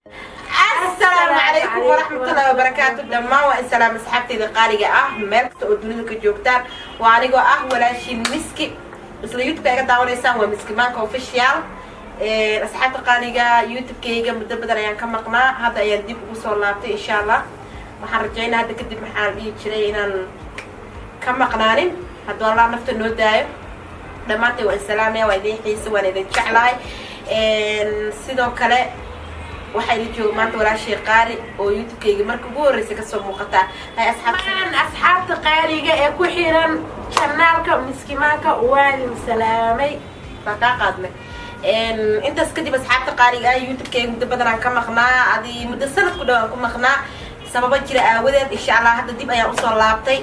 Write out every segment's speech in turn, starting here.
السلام عليكم ورحمة الله وبركاته. دمان والسلام أصحابتي القارئة ملكت أدنيك جوكتان وأنا ولا شيء مسكي بس اليوتيوب كيجا داون إنسان ومسكي مانك أوفيشيال أصحاب القارئة يوتيوب كيجا مدبر يعني كم قناة هذا يديب وصلاتي إن شاء الله وحرجعنا هذا كده محل يشترينا كم قنانين هذا والله نفط النودايو دمانتي والسلام يا ويدي حيس وأنا شعلاي sidoo kale waxay la jooga maanta walaashay qaali oo youtube-kayga marka ugu horreysay ka soo muuqataa hay asxaabta qaaliga ee ku xiran channelka miskimaanka waan salaamay baka qaadnay intaas kadib asxaabta qaaliga youtube-kayga muddo badan aan ka maqnaa adii muddo sanad ku dhow aan ku maqnaa sababa jira aawadeed insha Allah hadda dib ayaan u soo laabtay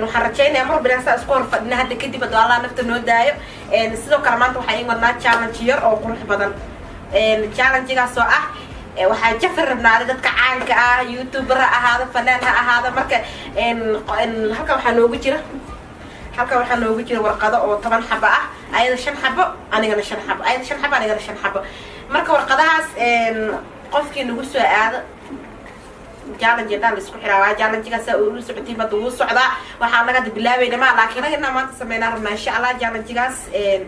waxaan rajaynayaa mar bilaasa isku hor fadhina hadda kadib hadda Allah nafta noo daayo sidoo kale maanta waxaan in wadnaa challenge yar oo qurux badan challenge-gaas oo ah waxaa jafar rabnaa dadka caanka ah youtuber ahaada fanaan ha ahaada marka halka waxaa noogu jira warqado oo 10 xabo ah ayada 5 xabo anigana 5 xabo ayada 5 xabo anigana 5 xabo marka warqadahaas qofkii nagu soo aado challenge daan isku xiraawaa challenge-gaas oo socodii bad uu socdaa waxa naga bilaabayna ma laakiin anaga maanta sameeyna rabnaa insha Allah challenge-gaas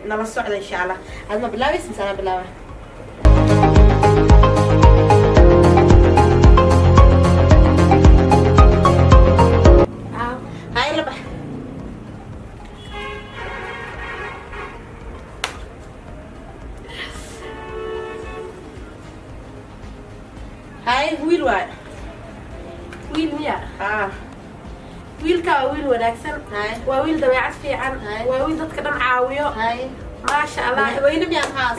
nala socda insha Allah hadma bilaabays misana bilaabay هاي ويل واحد ويل ميا ويل كا ويل وناكسن وويل دبيعات في عن وويل ضد كده معاوية ما شاء الله وين ميا خاص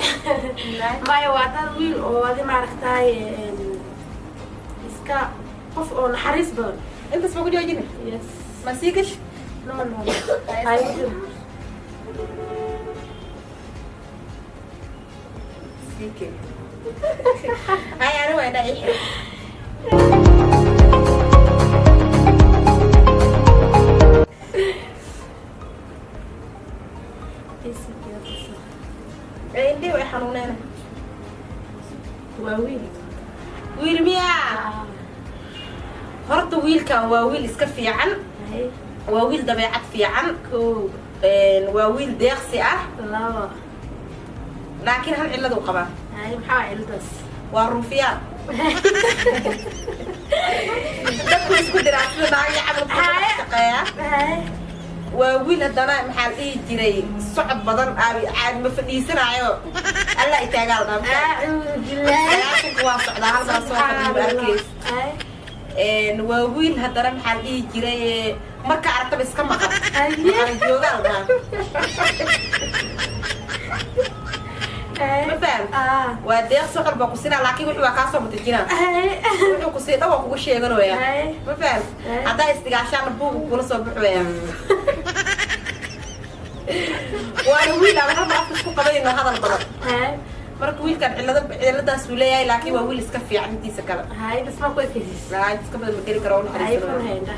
ما يواتر ويل وهذه معرفتها إسكا قف أو نحرس بون أنت اسمه جوجي يس ما سيكش نو هاي سيكي هاي أنا وين أعيش عندي ويحنوننا وويل ويل ميا هرت ويل كان وويل اسكفي عن وويل دبيعت في عن وويل ديقسي لا لكن هل علده قبا هاي محا علدس والرفيان dadku isku diraasada yacab haaye وويل هدنا محل إيه جري صعب بدن عاد ما فديسنايو الله يتاجل نام أعوذ بالله عاشق واصع ده هذا صوت البركيس وويل هدنا محل إيه جري ما كعرفت بس كم مرة ما فهم وديك سكر بقصينا لكن وحنا كاسو متجينا وحنا قصينا وقوش شيء غيره يا ما فهم هذا استقاشان بوق ولا صوب حويا وانا ويل انا ما اعرف شو قبل انه هذا البلد marka wiilkan ciladaas uu leeyahay laakiin waa wiil iska fiican intiisa kale hay bas ma ku ekaysis la iska badan ma geli karo oo xariisto hayna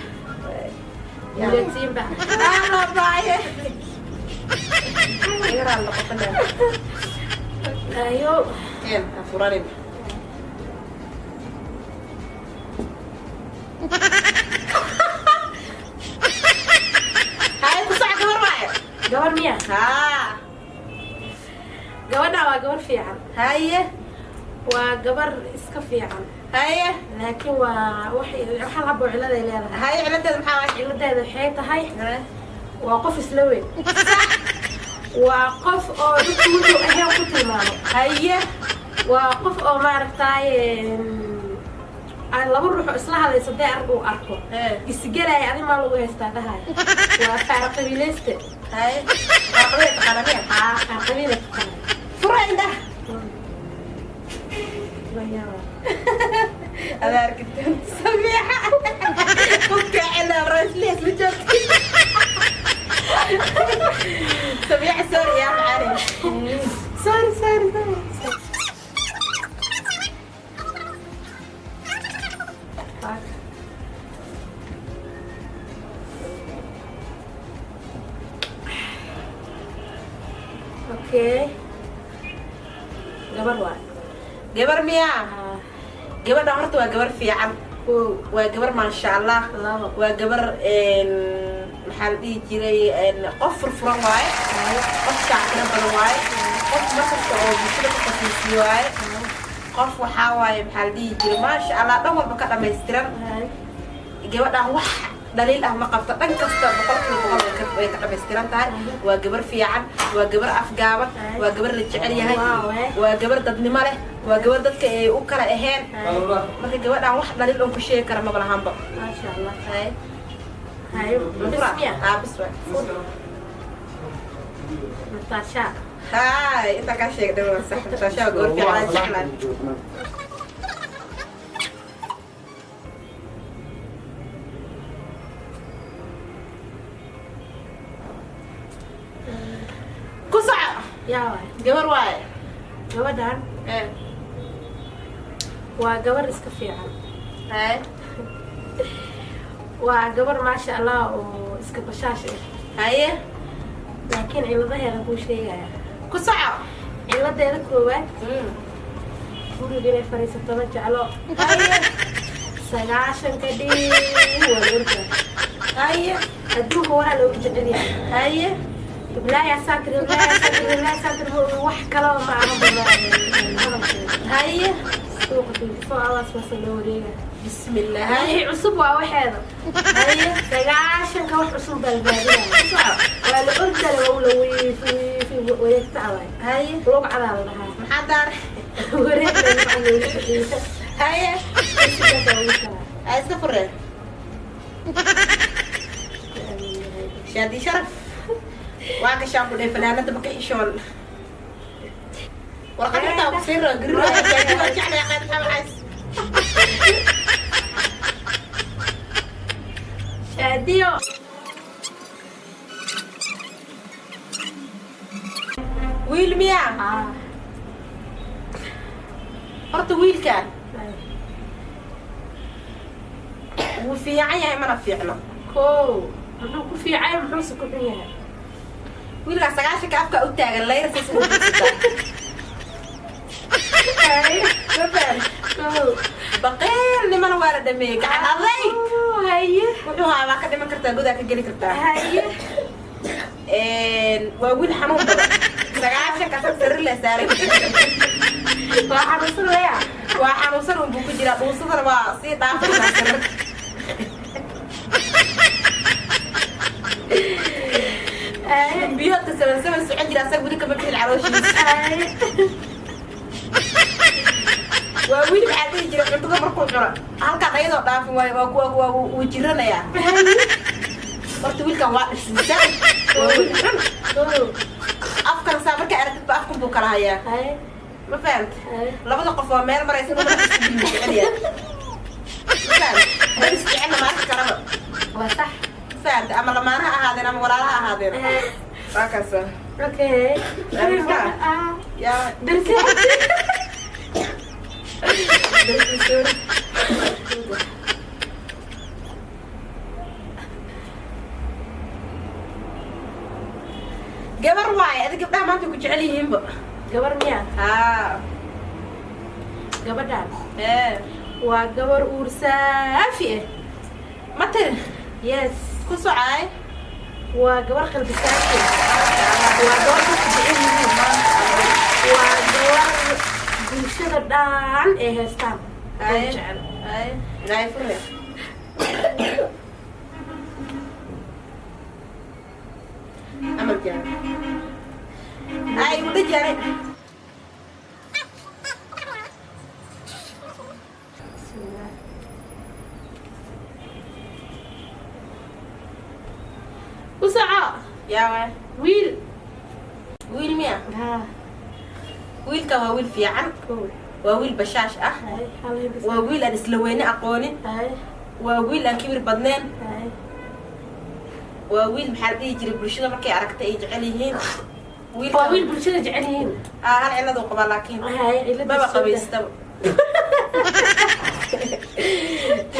yaa tiimba la baaye yara la qofna ayo afurani hay ku sac gabar waay gabar miya gabadha waa gabar fiican haye waa gabar iska fiican haye laakiin waa waxa la boo cilada leedahay haye ciladeeda maxaa ciladeeda waxay tahay waa qof isla weyn waa qof oo dadku wuxuu ahayn ku tilmaamo haye waa qof oo maaragtay aan laba ruux isla hadlayso deer uu arko isgalay adii ma lagu haystaa dhahay waa farq qabiileyste haye qabiilada qarabiya qabiilada فرندا هذا ركبت سميحة فكي على رجليك لجوتي سميحة سوري يا معاني سوري اوكي gabar waa gabar miya gabadha horta waa gabar fiican waa gabar maasha allah waa gabar maxaa la dhihi jiray qof furfuran waaye qof shaacira badan waaye qof markasta oo bulshada ku qasiisiyo waaye qof waxaa waaye maxaa la dhihi jiray maasha allah dhan walba ka dhamaystiran gabadhaan wax daliil ah ma qabto dhan kasta boqolkiiba way ka dhamaystiran tahay waa gabar fiican waa gabar afgaaban waa gabar la jecel yahay waa gabar dadnimo leh waa gabar dadka ay u kala ahayn marka gabadhaan wax daliil on ku sheegi kara maba lahanba maasha allah Natasha هاي انت كان شيء دولة صح نتاشا قول في على جحلان كسع يا واي قبر واي قبردان ايه وقبر اسكفيعة هاي وقبر ما شاء الله واسكبشاشة هاي لكن عيلتها أنا بوش ليها كسعة عيلتها أنا كوبات قولوا لي فريسة ترجع له هاي سجاشن كدي والورقة هاي أدوه ولا لو جدري هاي لا يا ساتر لا يا ساتر لا يا ساتر وح كلام معهم هاي سوق الدفاع الله سبحانه وتعالى بسم الله هاي عصب واحد هاي سجاشن كوح عصب بالبادية ولا أنت لو في ويكتعوي هاي روق على الله محضر وريت هاي سفر شادي شرف واقع شامبو ده فلانة تبقى شغل وقد تصير قرر رجع لي قد حماس شاديو ويل ميا horta wiilkan wuu fiican yahay mana fiicno muxuu ku fiican yahay muxuuse ku xun yahay wiilkaas sagaashanka afka u taagan layrasas u baqeel nimana waa la dhameeyey gacan aday wuxuu haa waa ka dhiman kartaa godaa ka geli kartaa waa wiil xanuun badan sagaashanka sari la saaray waa xanuunsan weya waa xanuunsan un buu ku jiraa dhuusadana waa sii dhaafaysaa biyoodka saban socon jira asaga weli kama bixin calooshiisa waa wili maxaa dhihi jira cuntada markuu cuno halkaan ayadoo dhaafin waayo waa wuu jiranayaa horta wiilkan waa dhifsiisan waa wiil xun afkan saa markaa aragtidba afkan buu kala hayaa ما فهمت لابد قفوا ميل مرة يصيروا بالعليا ما فهمت بس عندنا ما أعرف كلامه صح فهمت أما لما أنا هذين أما ولا لها هذين هكذا أوكي يا درسي درسي قبر واي هذا قبلها ما تكون عليهم بقى gabar miya gabadhaan waa gabar uur saafi ah matal yes ku socay waa gabar qalbi saafi waa gabar ku jecel yihiin waa gabar bulshada dhan ee haystaan jecel ilaahay fure amal jaan ay udah jare usaha ya wiil miya wiilka waa wiil fiican waa wiil bashaash ah waa wiil aan isla weyne aqoonin waa wiil aan kibir badneen waa wiil maxaa dhihi jiray bulshada markay aragtay ay jecel yihiin ويل bulshada jecel yihiin hal cilad uu qaba laakiin baba qabaystaba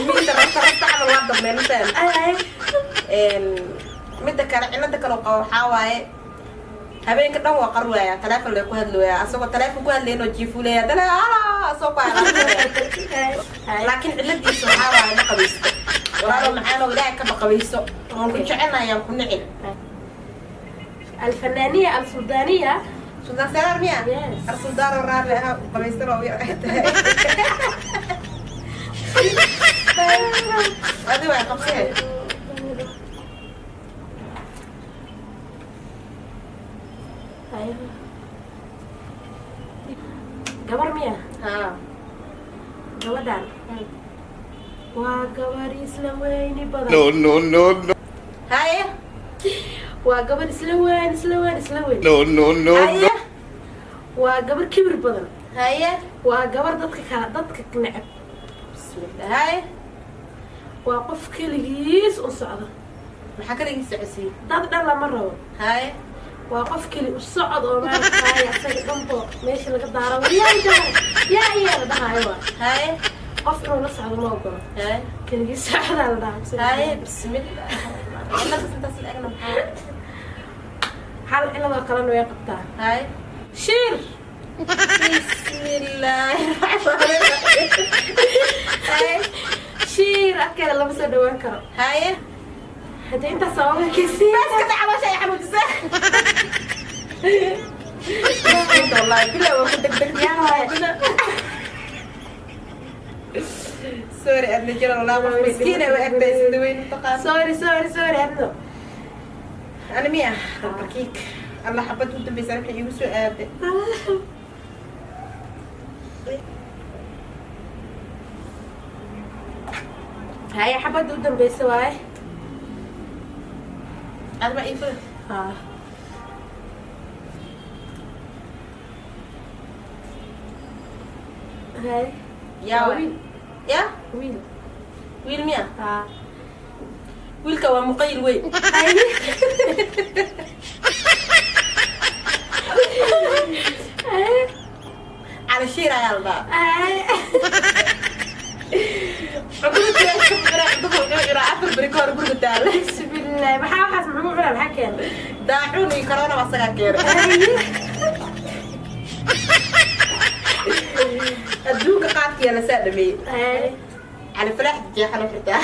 midda rasta camal waa dambeyn midda kale cilada kale oo qabo waxaa waaye habeenka dhan waa qarwaya telefoon la ku hadlooya asagoo telefoon ku hadlayno jiifuleeya dala asoo ku laakiin ciladiisu waxaa waaye ma qabaysto walaalo maxaan oo ilaahay ka baqabaysto oon ku jecelnayaan ku nicin الفنانية السودانية سودان سلام ميا السودان الرابع قبيست له هذه وين قبسيه قبر ميا ها قبدان وقبر إسلامي بدر No. هاي وقبر إسلامي No. هاي وقبر كبر بدر هاي وقبر ضدك نعب بسم الله هاي وقف كليس وصعد محكى لي سعسي ضد لا مرة هاي وقف كلي وصعد وما هاي أصير قمطو ماشي لقى دارا يا ده هاي قف إنه نصعد ما أقول هاي كلي سعد على ده هاي بسم الله والله بس انت سلقنا حال إلا ما كلام ويقطع هاي شير بسم الله الرحمن الرحيم هاي شير أكل الله بس دوان كرم هاي حتى أنت سوى كثير بس كده على شيء حمود الزهر والله كله وكنت سوري أنا جرى الله مسكينة وأنت سدوين تقام سوري أنو أنا مية ربكيك الله حبت ودم بيسالك يوسف أبدا هاي حبة دودن بيسواي أنا ما إيفل هاي يا ويل يا ويل مية ويل كوا مقيل وين على الشيرة يا الله عقولك يا شباب عندكم قراءة البريكور برجع تعال بسم الله ما حاس محمود ولا حكي داعوني كورونا بس كير الدوق قاعد أنا سادمي على فلاح تجي حنا فتاة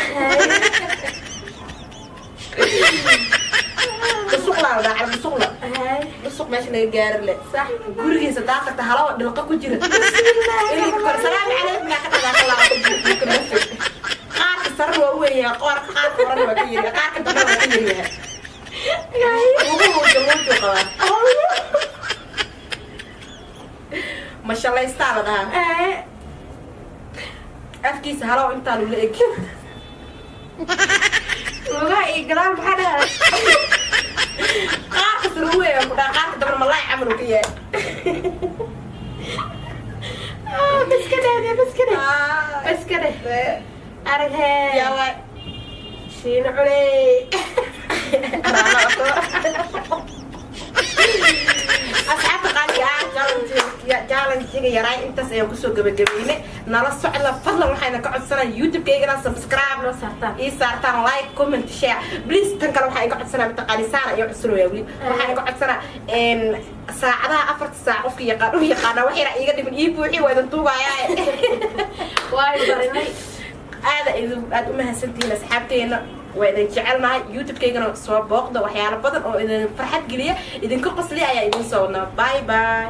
بسوقلا ولا على بسوقلا بسوق ماشي نجار له صح guriga sadaqata halaw dhilqa ku jira bismillah salaam alaykum ya kada Allah ku nafsi qaar sar waa weeyaa qaar qoran waa kiyiri qaar ka dambe waa kiyiri ugu jawabtu qaba ma sha Allah istaada afkiisa halaw inta lu leeg lugaa iglaan maxaa qaar sar weeyaa ku dhaaq qaar ka dambe malay amru kiye بس كده أرجع يا واي شين علي أصحاب قال يا جالن جيجي يا راي أنت سيوم كسو جبيني نرى على فضل وحنا قعد سنة يوتيوب كيجنا سبسكرايب سارتان لايك كومنت شير بليز تنقلوا حنا قعد سنة بتقالي سنة يعسروا يا ولي وحنا قعد سنة إن ساعة أفرت ساعة وفي يقانا وحي رأيي قد من يبوحي وإذا نطوبة يا وايد بريني هذا إذا أمها سنتين أصحابتين وإذا جعلنا يوتيوب كيجنا صواب بوقدا وحيانا بدن أو إذا فرحت قليا إذا كل قصلي أيا إذا صورنا باي باي